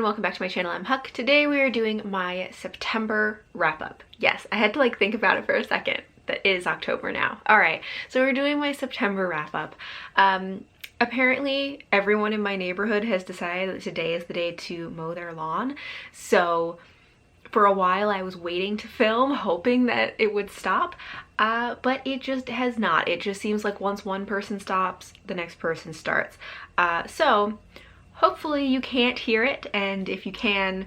welcome back to my channel. I'm Huck. Today we are doing my September wrap-up. Yes, I had to think about it for a second. That is October now. Alright, so we're doing my September wrap-up. Apparently everyone in my neighborhood has decided that today is the day to mow their lawn. So for a while I was waiting to film, hoping that it would stop, but it just has not. It just seems like once one person stops, the next person starts. So hopefully you can't hear it, and if you can,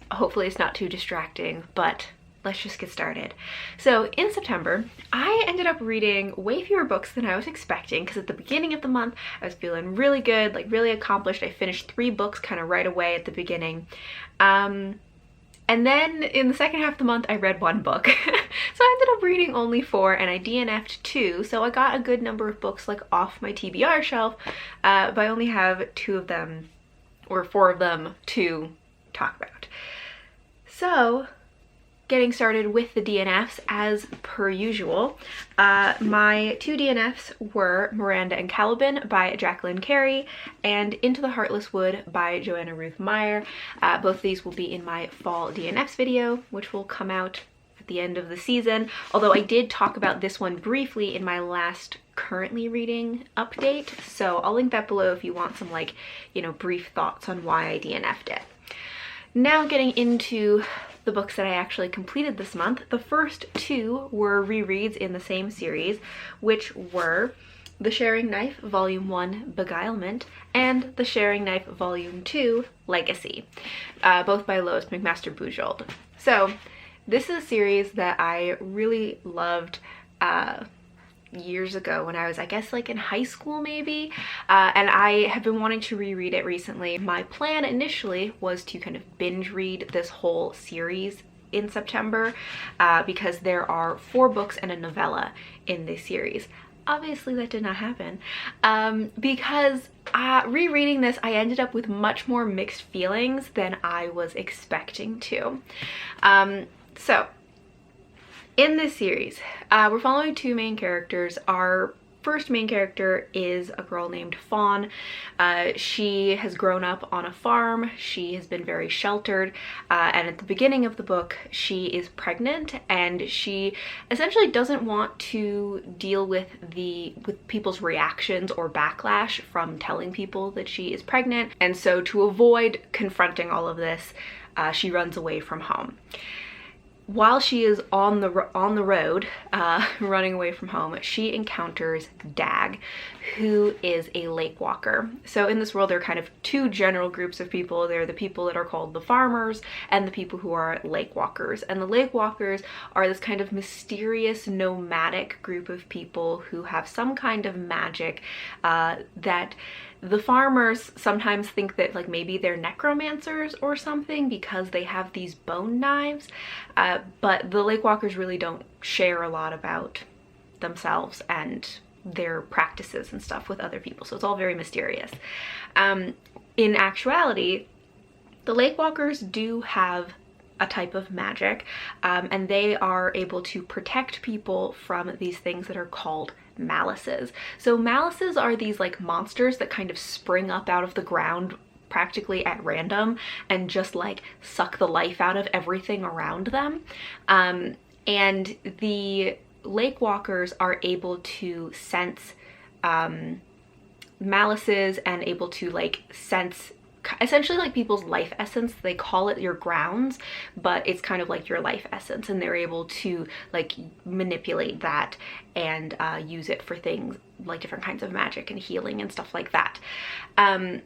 hopefully it's not too distracting, but let's just get started. So in September, I ended up reading way fewer books than I was expecting, because at the beginning of the month, I was feeling really good, really accomplished. I finished 3 books kind of right away at the beginning. And then in the second half of the month, I read 1 book. So I ended up reading only 4, and I DNF'd 2, so I got a good number of books off my TBR shelf, but I only have 2 of them, or 4 of them to talk about. So getting started with the DNFs as per usual. My 2 DNFs were Miranda and Caliban by Jacqueline Carey and Into the Heartless Wood by Joanna Ruth Meyer. Both of these will be in my fall DNFs video, which will come out at the end of the season, although I did talk about this one briefly in my last currently reading update, so I'll link that below if you want some brief thoughts on why I DNF'd it. Now getting into the books that I actually completed this month. The first 2 were rereads in the same series, which were The Sharing Knife Volume 1 Beguilement and The Sharing Knife Volume 2 Legacy, both by Lois McMaster Bujold. So this is a series that I really loved years ago when I was, I guess, in high school maybe, and I have been wanting to reread it recently. My plan initially was to kind of binge read this whole series in September, because there are 4 books and a novella in this series. Obviously that did not happen, because rereading this, I ended up with much more mixed feelings than I was expecting to. So in this series, we're following 2 main characters. Our first main character is a girl named Fawn. She has grown up on a farm. She has been very sheltered, and at the beginning of the book, she is pregnant, and she essentially doesn't want to deal with people's reactions or backlash from telling people that she is pregnant, and so to avoid confronting all of this, she runs away from home. While she is on the road, running away from home, she encounters Dag, who is a Lakewalker. So in this world, there are kind of 2 general groups of people. There are the people that are called the farmers and the people who are Lakewalkers. And the Lakewalkers are this kind of mysterious, nomadic group of people who have some kind of magic that the farmers sometimes think that maybe they're necromancers or something because they have these bone knives, but the Lakewalkers really don't share a lot about themselves and their practices and stuff with other people, so it's all very mysterious. In actuality, the Lakewalkers do have a type of magic, and they are able to protect people from these things that are called malices. So malices are these monsters that kind of spring up out of the ground practically at random and just suck the life out of everything around them. And the Lakewalkers are able to sense malices and able to sense essentially people's life essence. They call it your grounds, but it's kind of your life essence, and they're able to manipulate that and use it for things different kinds of magic and healing and stuff like that. And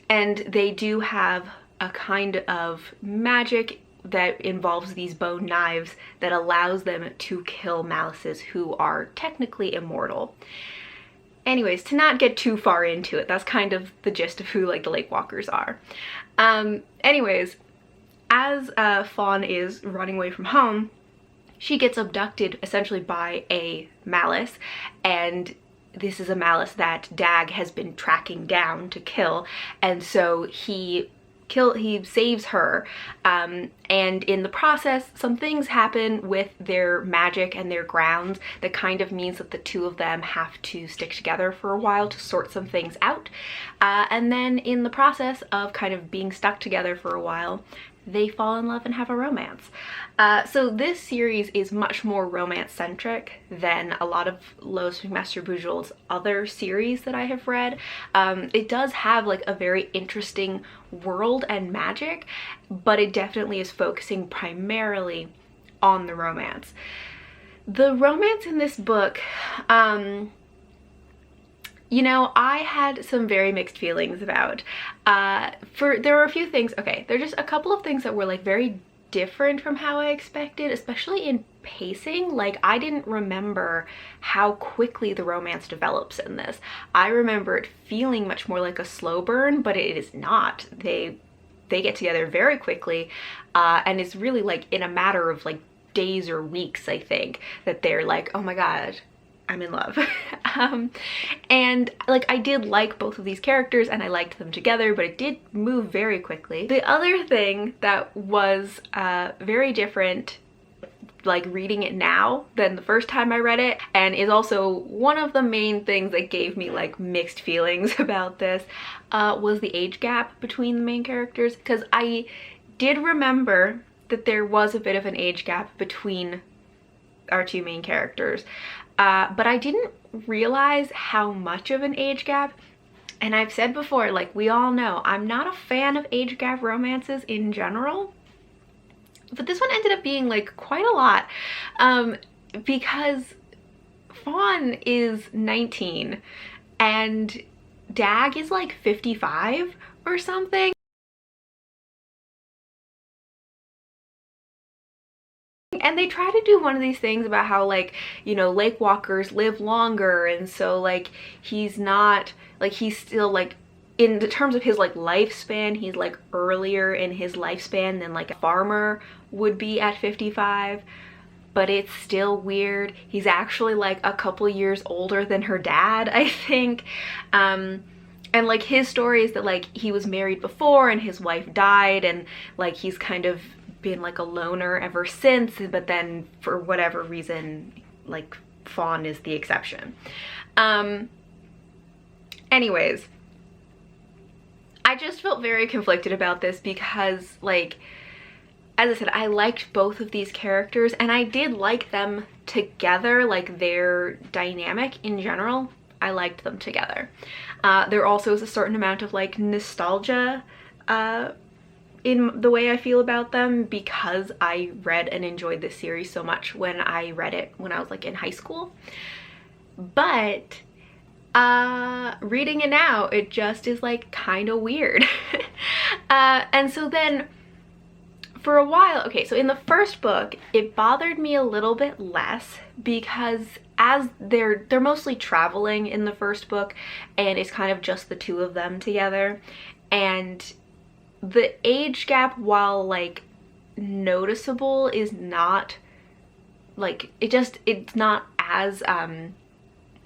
they do have a kind of magic that involves these bone knives that allows them to kill malices who are technically immortal. Anyways, to not get too far into it, that's kind of the gist of who the Lakewalkers are. Anyways, as Fawn is running away from home, she gets abducted essentially by a malice, and this is a malice that Dag has been tracking down to kill, and so he he saves her, and in the process some things happen with their magic and their grounds that kind of means that the two of them have to stick together for a while to sort some things out, and then in the process of kind of being stuck together for a while, they fall in love and have a romance. So this series is much more romance-centric than a lot of Lois McMaster Bujold's other series that I have read. It does have like a very interesting world and magic, but it definitely is focusing primarily on the romance. The romance in this book, you know, I had some very mixed feelings about. There were a few things, okay, there are just a couple of things that were like very different from how I expected, especially in pacing. Like, I didn't remember how quickly the romance develops in this. I remember it feeling much more like a slow burn, but it is not. They get together very quickly, and it's really like in a matter of like days or weeks, I think, that they're like, oh my god, I'm in love. And like, I did like both of these characters and I liked them together, but it did move very quickly. The other thing that was very different, like reading it now than the first time I read it, and is also one of the main things that gave me like mixed feelings about this, was the age gap between the main characters, because I did remember that there was a bit of an age gap between our two main characters. But I didn't realize how much of an age gap. And I've said before, like we all know, I'm not a fan of age gap romances in general. But this one ended up being like quite a lot, because Fawn is 19 and Dag is like 55 or something. And they try to do one of these things about how, like, you know, Lakewalkers live longer, and so like he's not, like, he's still like, in the terms of his like lifespan, he's like earlier in his lifespan than like a farmer would be at 55, but it's still weird. He's actually like a couple years older than her dad, I think. And like his story is that like he was married before and his wife died, and like he's kind of been like a loner ever since, but then for whatever reason, like Fawn is the exception. Anyways, I just felt very conflicted about this because, like, as I said, I liked both of these characters and I did like them together, like their dynamic in general. I liked them together. There also is a certain amount of like nostalgia in the way I feel about them, because I read and enjoyed this series so much when I read it when I was like in high school. But reading it now, it just is like kind of weird. And so then for a while, okay, so in the first book, it bothered me a little bit less because as they're mostly traveling in the first book, and it's kind of just the two of them together, and the age gap, while like noticeable, is not like, it's not as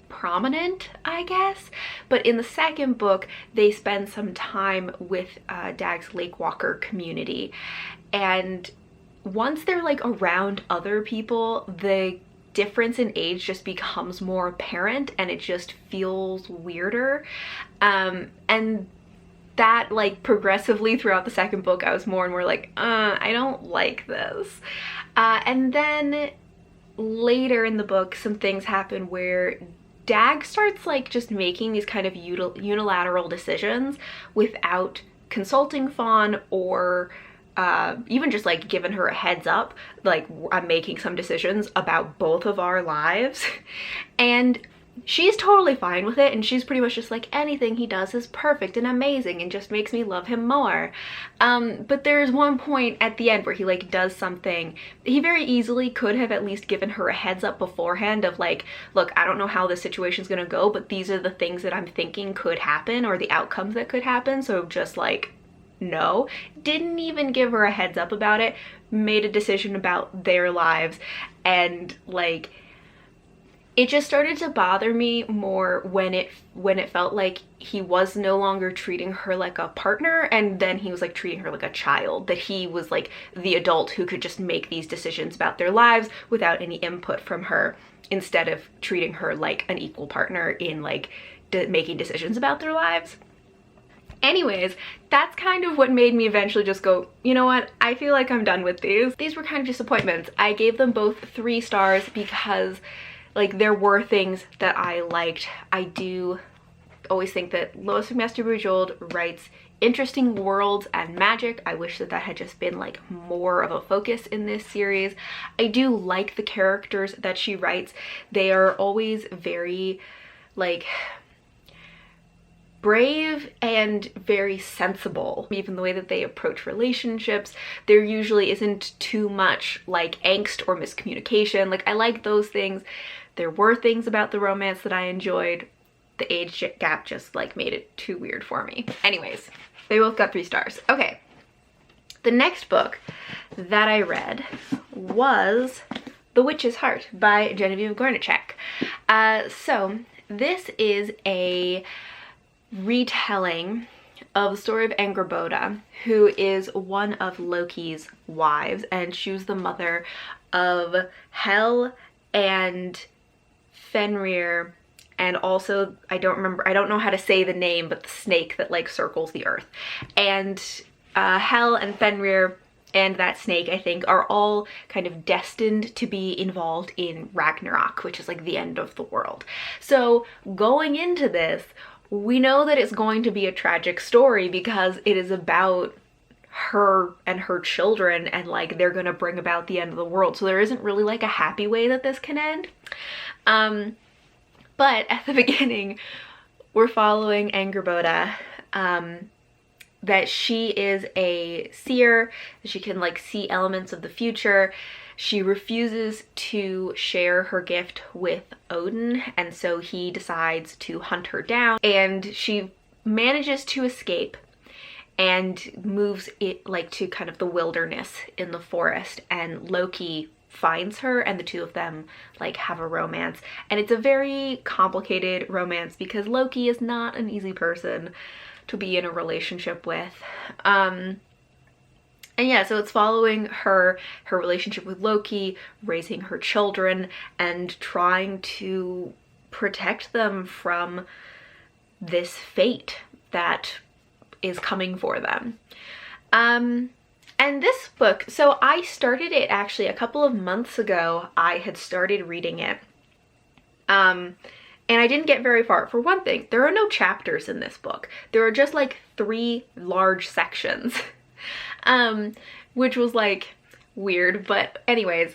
prominent, I guess. But in the second book, they spend some time with Dag's Lakewalker community, and once they're like around other people, the difference in age just becomes more apparent and it just feels weirder. And that, like, progressively throughout the second book, I was more and more like, I don't like this. And then later in the book, some things happen where Dag starts like just making these kind of unilateral decisions without consulting Fawn or even just like giving her a heads up, like, I'm making some decisions about both of our lives. And she's totally fine with it, and she's pretty much just like, anything he does is perfect and amazing and just makes me love him more. But there's one point at the end where he like does something he very easily could have at least given her a heads up beforehand of like, look, I don't know how this situation's gonna go, but these are the things that I'm thinking could happen, or the outcomes that could happen, so just like, no. Didn't even give her a heads up about it, made a decision about their lives, and like, it just started to bother me more when it felt like he was no longer treating her like a partner, and then he was like treating her like a child, that he was like the adult who could just make these decisions about their lives without any input from her, instead of treating her like an equal partner in like making decisions about their lives. Anyways, that's kind of what made me eventually just go, you know what, I feel like I'm done with these. These were kind of disappointments. I gave them both 3 stars because like there were things that I liked. I do always think that Lois McMaster Bujold writes interesting worlds and magic. I wish that that had just been like more of a focus in this series. I do like the characters that she writes. They are always very like brave and very sensible. Even the way that they approach relationships, there usually isn't too much like angst or miscommunication. Like I like those things. There were things about the romance that I enjoyed. The age gap just like made it too weird for me. Anyways, they both got 3 stars. Okay, the next book that I read was The Witch's Heart by Genevieve Gornichek. So this is a retelling of the story of Angrboda, who is one of Loki's wives, and she was the mother of Hel and Fenrir, and also I don't know how to say the name, but the snake that like circles the earth. And Hel and Fenrir and that snake, I think, are all kind of destined to be involved in Ragnarok, which is like the end of the world. So going into this, we know that it's going to be a tragic story because it is about her and her children, and like they're gonna bring about the end of the world. So there isn't really like a happy way that this can end. But at the beginning, we're following Angrboda, that she is a seer, she can like see elements of the future. She refuses to share her gift with Odin, and so he decides to hunt her down, and she manages to escape and moves it like to kind of the wilderness in the forest, and Loki finds her, and the two of them like have a romance. And it's a very complicated romance because Loki is not an easy person to be in a relationship with. And yeah, so it's following her relationship with Loki, raising her children, and trying to protect them from this fate that is coming for them. And this book, so I started it actually a couple of months ago. I had started reading it. And I didn't get very far. For one thing, there are no chapters in this book. There are just like 3 large sections. Which was like weird, but anyways,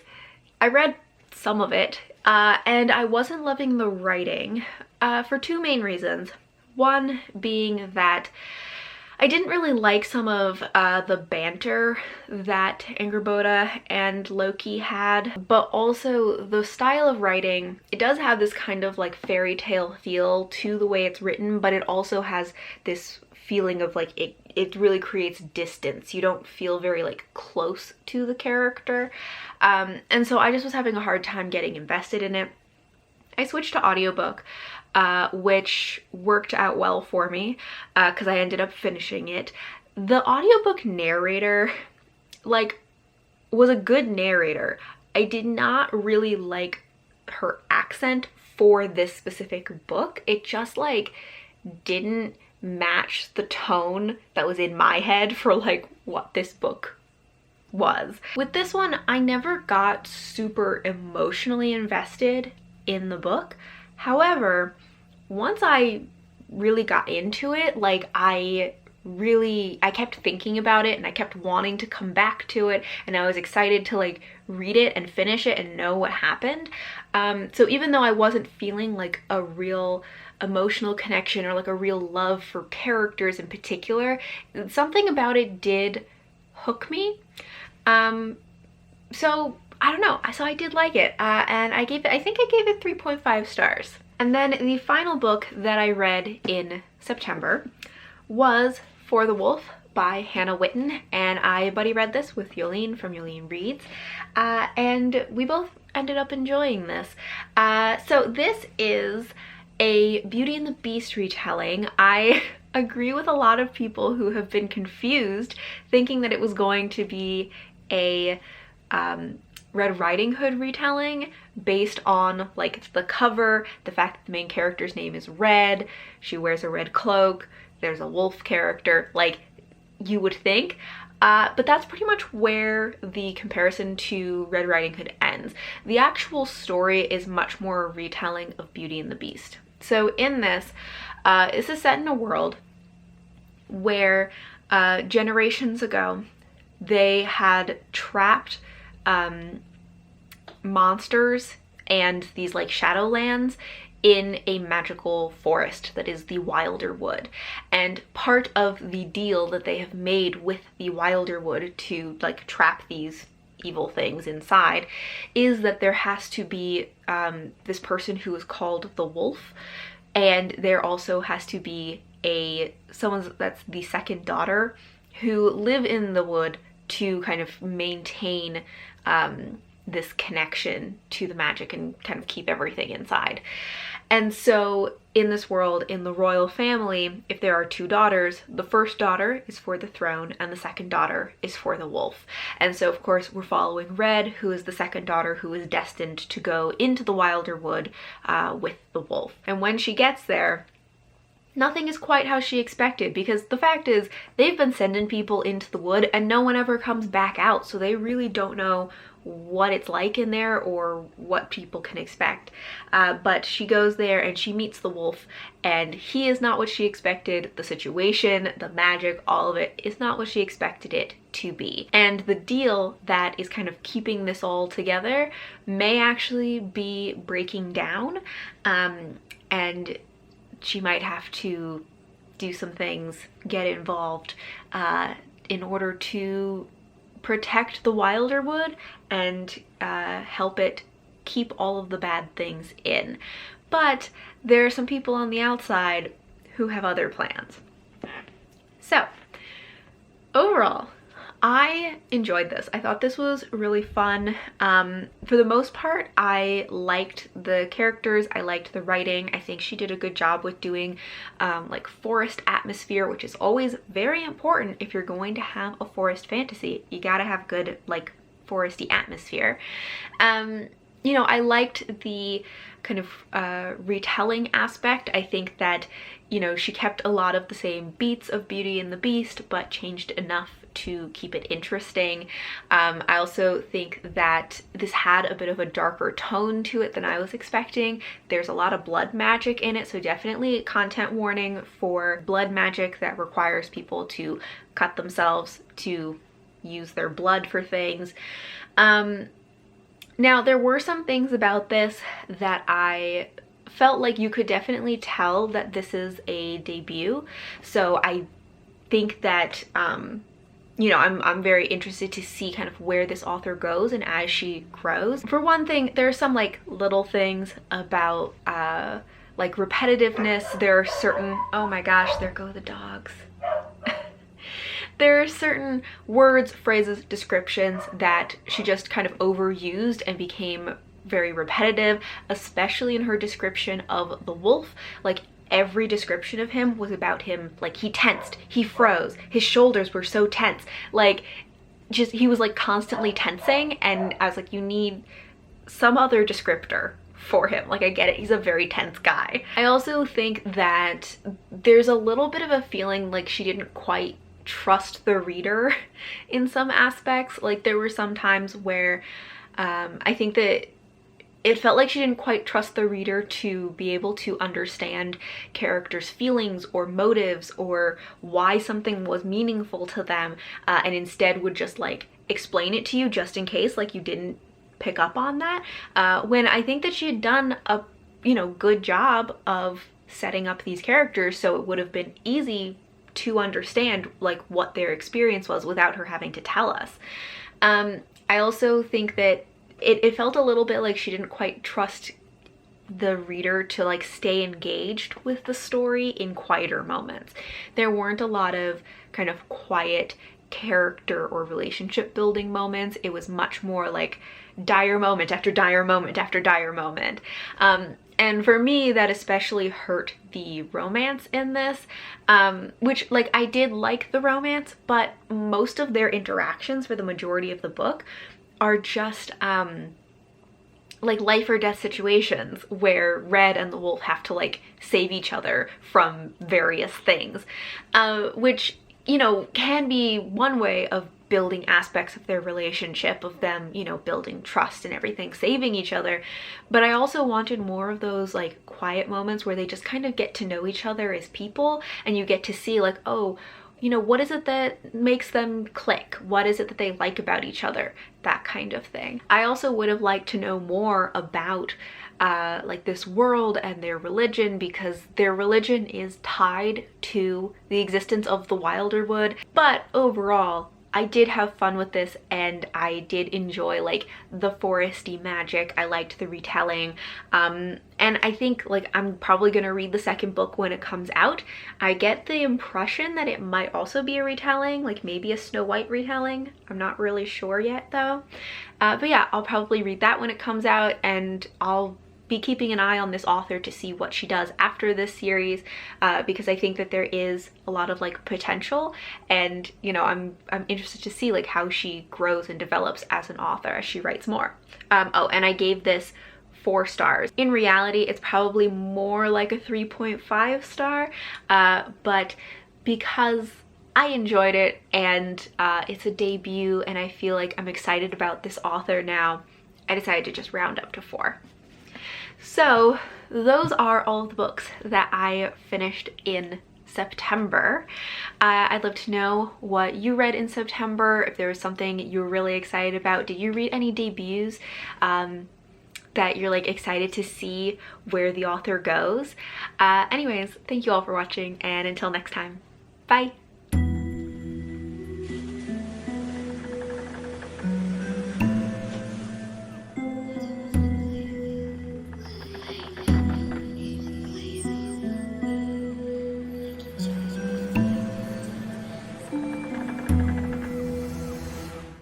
I read some of it, and I wasn't loving the writing, for 2 main reasons. One being that I didn't really like some of the banter that Angrboda and Loki had, but also the style of writing, it does have this kind of like fairy tale feel to the way it's written, but it also has this feeling of like it really creates distance. You don't feel very like close to the character. And so I just was having a hard time getting invested in it. I switched to audiobook, which worked out well for me because I ended up finishing it. The audiobook narrator like was a good narrator. I did not really like her accent for this specific book. It just like didn't match the tone that was in my head for like what this book was. With this one, I never got super emotionally invested in the book. However, once I really got into it, like I kept thinking about it, and I kept wanting to come back to it, and I was excited to like read it and finish it and know what happened. So even though I wasn't feeling like a real emotional connection or like a real love for characters in particular, something about it did hook me. So I don't know, so I did like it, and I think I gave it 3.5 stars. And then the final book that I read in September was For the Wolf by Hannah Witten, and I buddy read this with Jolien from Jolien Reads, and we both ended up enjoying this. So this is a Beauty and the Beast retelling. I agree with a lot of people who have been confused, thinking that it was going to be a Red Riding Hood retelling based on like the cover, the fact that the main character's name is Red, she wears a red cloak, there's a wolf character, like you would think. But that's pretty much where the comparison to Red Riding Hood ends. The actual story is much more a retelling of Beauty and the Beast. So in this, this is set in a world where generations ago they had trapped monsters and these like shadowlands in a magical forest that is the Wilder Wood. And part of the deal that they have made with the Wilder Wood to like trap these evil things inside is that there has to be this person who is called the Wolf, and there also has to be someone that's the second daughter who live in the wood to kind of maintain this connection to the magic and kind of keep everything inside. And so in this world, in the royal family, if there are two daughters, the first daughter is for the throne and the second daughter is for the wolf. And so of course we're following Red, who is the second daughter who is destined to go into the Wilder Wood with the wolf. And when she gets there, nothing is quite how she expected, because the fact is they've been sending people into the wood and no one ever comes back out, so they really don't know what it's like in there or what people can expect. But she goes there and she meets the wolf, and he is not what she expected. The situation, the magic, all of it is not what she expected it to be. And the deal that is kind of keeping this all together may actually be breaking down, and she might have to do some things, get involved in order to protect the Wilder Wood and help it keep all of the bad things in. But there are some people on the outside who have other plans. So overall, I enjoyed this. I thought this was really fun. For the most part, I liked the characters, I liked the writing. I think she did a good job with doing like forest atmosphere, which is always very important if you're going to have a forest fantasy. You gotta have good like foresty atmosphere. You know, I liked the kind of retelling aspect. I think that, you know, she kept a lot of the same beats of Beauty and the Beast, but changed enough to keep it interesting. I also think that this had a bit of a darker tone to it than I was expecting. There's a lot of blood magic in it, so definitely content warning for blood magic that requires people to cut themselves to use their blood for things. Now, there were some things about this that I felt like you could definitely tell that this is a debut. So I think that, you know, I'm very interested to see kind of where this author goes and as she grows. For one thing, there are some like little things about like repetitiveness. There are certain, oh my gosh, there go the dogs. There are certain words, phrases, descriptions that she just kind of overused and became very repetitive, especially in her description of the wolf. Like every description of him was about him, like he tensed, he froze, his shoulders were so tense, like just he was like constantly tensing, and I was like, you need some other descriptor for him. Like I get it, he's a very tense guy. I also think that there's a little bit of a feeling like she didn't quite trust the reader in some aspects. Like there were some times where I think that it felt like she didn't quite trust the reader to be able to understand characters' feelings or motives or why something was meaningful to them, and instead would just like explain it to you just in case like you didn't pick up on that, when I think that she had done a, you know, good job of setting up these characters so it would have been easy to understand like what their experience was without her having to tell us. I also think that it felt a little bit like she didn't quite trust the reader to like stay engaged with the story in quieter moments. There weren't a lot of kind of quiet character or relationship building moments. It was much more like dire moment after dire moment after dire moment. And for me, that especially hurt the romance in this, which, like, I did like the romance, but most of their interactions for the majority of the book are just, like, life or death situations where Red and the wolf have to, like, save each other from various things, which, you know, can be one way of building aspects of their relationship, of them, you know, building trust and everything, saving each other. But I also wanted more of those, like, quiet moments where they just kind of get to know each other as people, and you get to see, like, oh, you know, what is it that makes them click? What is it that they like about each other? That kind of thing. I also would have liked to know more about like this world and their religion, because their religion is tied to the existence of the Wilderwood. But overall, I did have fun with this, and I did enjoy, like, the foresty magic. I liked the retelling, and I think, like, I'm probably gonna read the second book when it comes out. I get the impression that it might also be a retelling, like maybe a Snow White retelling. I'm not really sure yet though. But yeah, I'll probably read that when it comes out, and I'll be keeping an eye on this author to see what she does after this series, because I think that there is a lot of, like, potential, and, you know, I'm interested to see, like, how she grows and develops as an author as she writes more. Oh, and I gave this 4 stars. In reality, it's probably more like a 3.5 star, but because I enjoyed it, and it's a debut, and I feel like I'm excited about this author now, I decided to just round up to 4. So those are all of the books that I finished in September. I'd love to know what you read in September, if there was something you were really excited about. Did you read any debuts that you're, like, excited to see where the author goes? Anyways, thank you all for watching, and until next time, bye!